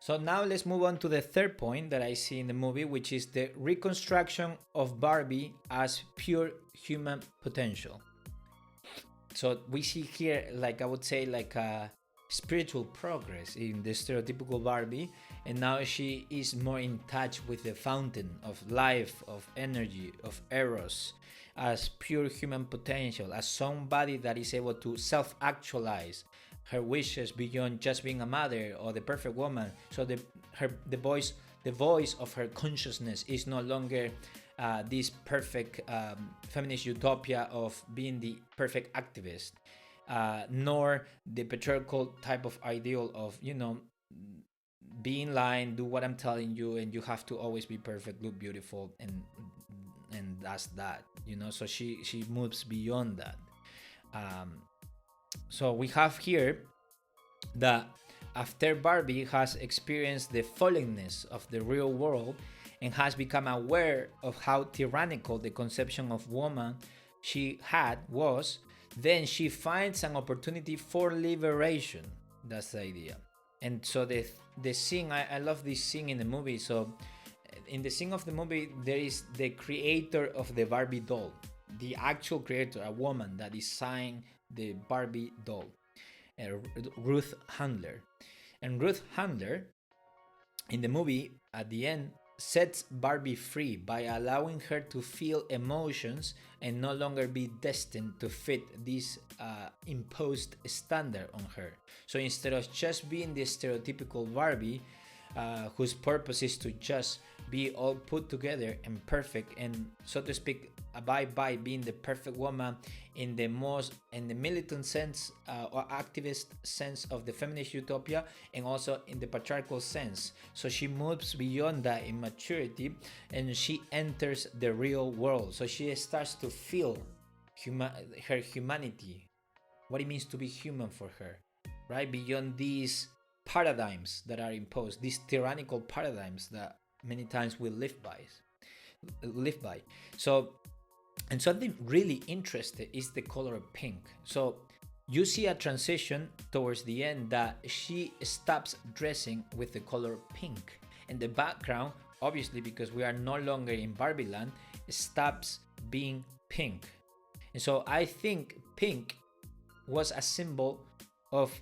So now let's move on to the third point that I see in the movie, which is the reconstruction of Barbie as pure human potential. So we see here, like I would say, like a spiritual progress in the stereotypical Barbie, and now she is more in touch with the fountain of life, of energy, of eros, as pure human potential, as somebody that is able to self-actualize her wishes beyond just being a mother or the perfect woman. So the voice of her consciousness is no longer this perfect feminist utopia of being the perfect activist, nor the patriarchal type of ideal of, you know, be in line, do what I'm telling you, and you have to always be perfect, look beautiful, and that's that, you know. So she moves beyond that. So we have here that after Barbie has experienced the fallenness of the real world and has become aware of how tyrannical the conception of woman she had was, then she finds an opportunity for liberation. That's the idea. And so the scene, I love this scene in the movie. So in the scene of the movie, there is the creator of the Barbie doll, the actual creator, a woman that designed the Barbie doll, Ruth Handler. And Ruth Handler, in the movie, at the end, sets Barbie free by allowing her to feel emotions and no longer be destined to fit this imposed standard on her. So instead of just being the stereotypical Barbie, whose purpose is to just be all put together and perfect, and so to speak, abide by being the perfect woman in the militant sense or activist sense of the feminist utopia, and also in the patriarchal sense. So she moves beyond that in maturity, and she enters the real world. So she starts to feel her humanity, what it means to be human for her, right? Beyond these paradigms that are imposed, these tyrannical paradigms that many times we live by. So, and something really interesting is the color pink. So you see a transition towards the end that she stops dressing with the color pink, and the background, obviously because we are no longer in Barbie land, stops being pink. And so I think pink was a symbol of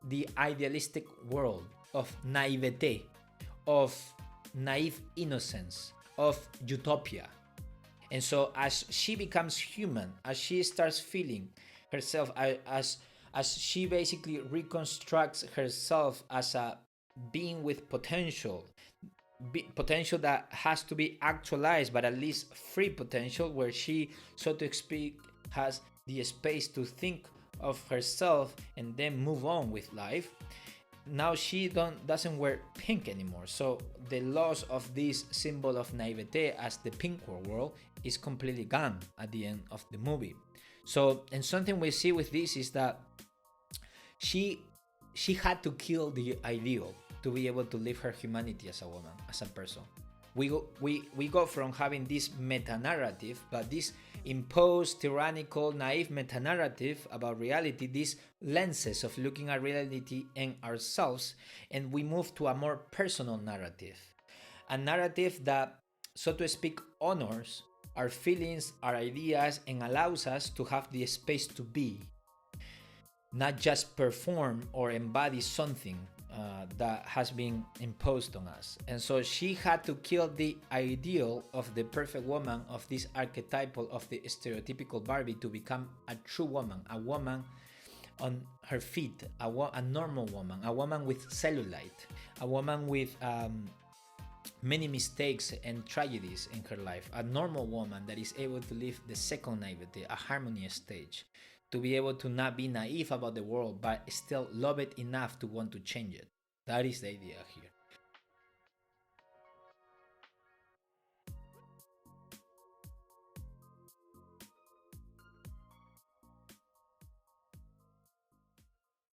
the idealistic world, of naivete, of naive innocence, of utopia. And so as she becomes human, as she starts feeling herself, as she basically reconstructs herself as a being with potential, potential that has to be actualized, but at least free potential, where she, so to speak, has the space to think of herself and then move on with life. Now she doesn't wear pink anymore. So the loss of this symbol of naivete as the pink world is completely gone at the end of the movie. So, and something we see with this is that she had to kill the ideal to be able to live her humanity as a woman, as a person. We go from having this metanarrative, but this imposed, tyrannical, naive metanarrative about reality, these lenses of looking at reality and ourselves, and we move to a more personal narrative. A narrative that, so to speak, honors our feelings, our ideas, and allows us to have the space to be, not just perform or embody something that has been imposed on us. And so she had to kill the ideal of the perfect woman, of this archetypal of the stereotypical Barbie, to become a true woman, a woman on her feet, a normal woman, a woman with cellulite, a woman with many mistakes and tragedies in her life, a normal woman that is able to live the second naivete, a harmonious stage, to be able to not be naive about the world, but still love it enough to want to change it. That is the idea here.